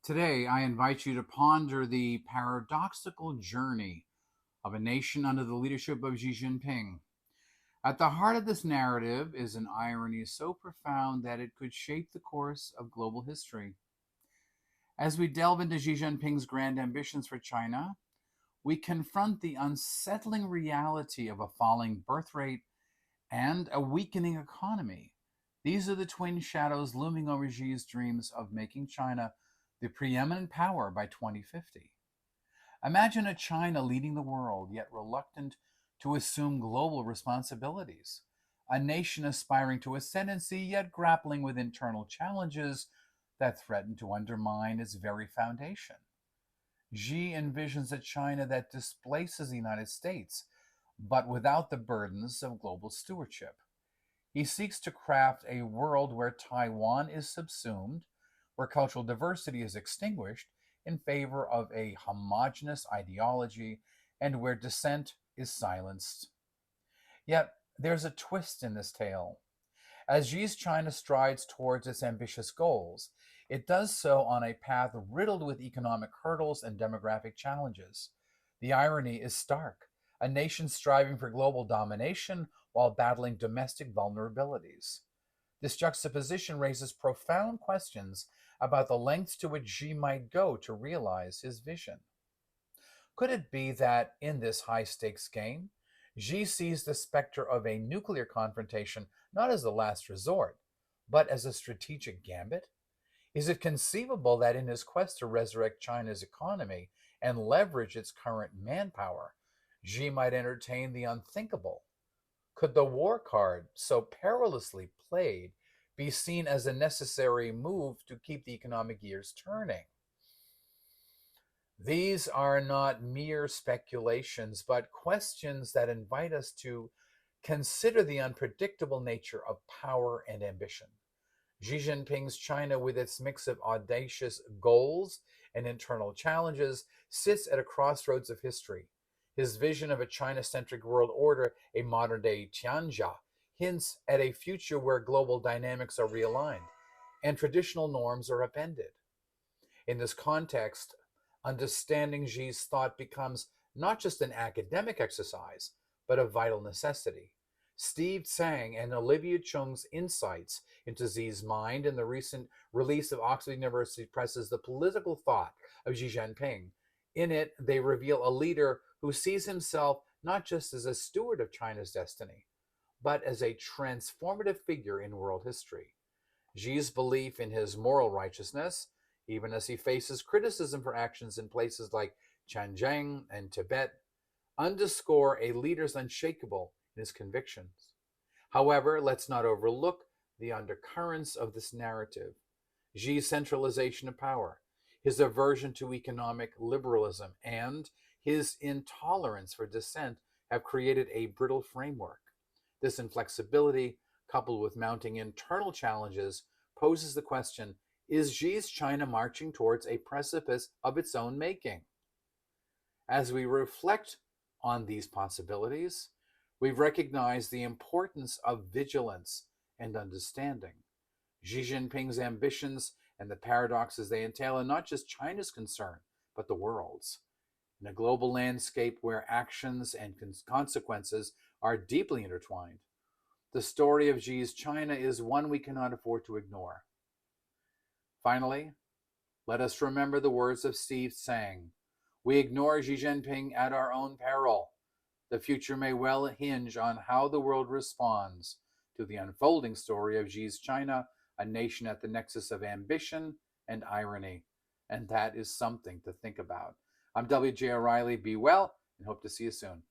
Today, I invite you to ponder the paradoxical journey of a nation under the leadership of Xi Jinping. At the heart of this narrative is an irony so profound that it could shape the course of global history. As we delve into Xi Jinping's grand ambitions for China, we confront the unsettling reality of a falling birth rate and a weakening economy. These are the twin shadows looming over Xi's dreams of making China the preeminent power by 2050. Imagine a China leading the world, yet reluctant to assume global responsibilities. A nation aspiring to ascendancy, yet grappling with internal challenges that threaten to undermine its very foundation. Xi envisions a China that displaces the United States, but without the burdens of global stewardship. He seeks to craft a world where Taiwan is subsumed, where cultural diversity is extinguished in favor of a homogenous ideology, and where dissent is silenced. Yet, there's a twist in this tale. As Xi's China strides towards its ambitious goals, it does so on a path riddled with economic hurdles and demographic challenges. The irony is stark. A nation striving for global domination while battling domestic vulnerabilities. This juxtaposition raises profound questions about the lengths to which Xi might go to realize his vision. Could it be that in this high stakes game, Xi sees the specter of a nuclear confrontation not as the last resort, but as a strategic gambit? Is it conceivable that in his quest to resurrect China's economy and leverage its current manpower, Xi might entertain the unthinkable? Could the war card, so perilously played, be seen as a necessary move to keep the economic gears turning? These are not mere speculations, but questions that invite us to consider the unpredictable nature of power and ambition. Xi Jinping's China, with its mix of audacious goals and internal challenges, sits at a crossroads of history. His vision of a China centric world order, a modern day Tianjia, hints at a future where global dynamics are realigned and traditional norms are upended. In this context, understanding Xi's thought becomes not just an academic exercise, but a vital necessity. Steve Tsang and Olivia Chung's insights into Xi's mind in the recent release of Oxford University Press's The Political Thought of Xi Jinping. In it, they reveal a leader who sees himself not just as a steward of China's destiny, but as a transformative figure in world history. Xi's belief in his moral righteousness, even as he faces criticism for actions in places like Xinjiang and Tibet, underscore a leader's unshakable in his convictions. However, let's not overlook the undercurrents of this narrative. Xi's centralization of power, his aversion to economic liberalism, and his intolerance for dissent have created a brittle framework. This inflexibility, coupled with mounting internal challenges, poses the question, is Xi's China marching towards a precipice of its own making? As we reflect on these possibilities, we recognize the importance of vigilance and understanding. Xi Jinping's ambitions and the paradoxes they entail are not just China's concern, but the world's. In a global landscape where actions and consequences are deeply intertwined, the story of Xi's China is one we cannot afford to ignore. Finally, let us remember the words of Steve Tsang. We ignore Xi Jinping at our own peril. The future may well hinge on how the world responds to the unfolding story of Xi's China, a nation at the nexus of ambition and irony. And that is something to think about. I'm W.J. O'Reilly. Be well and hope to see you soon.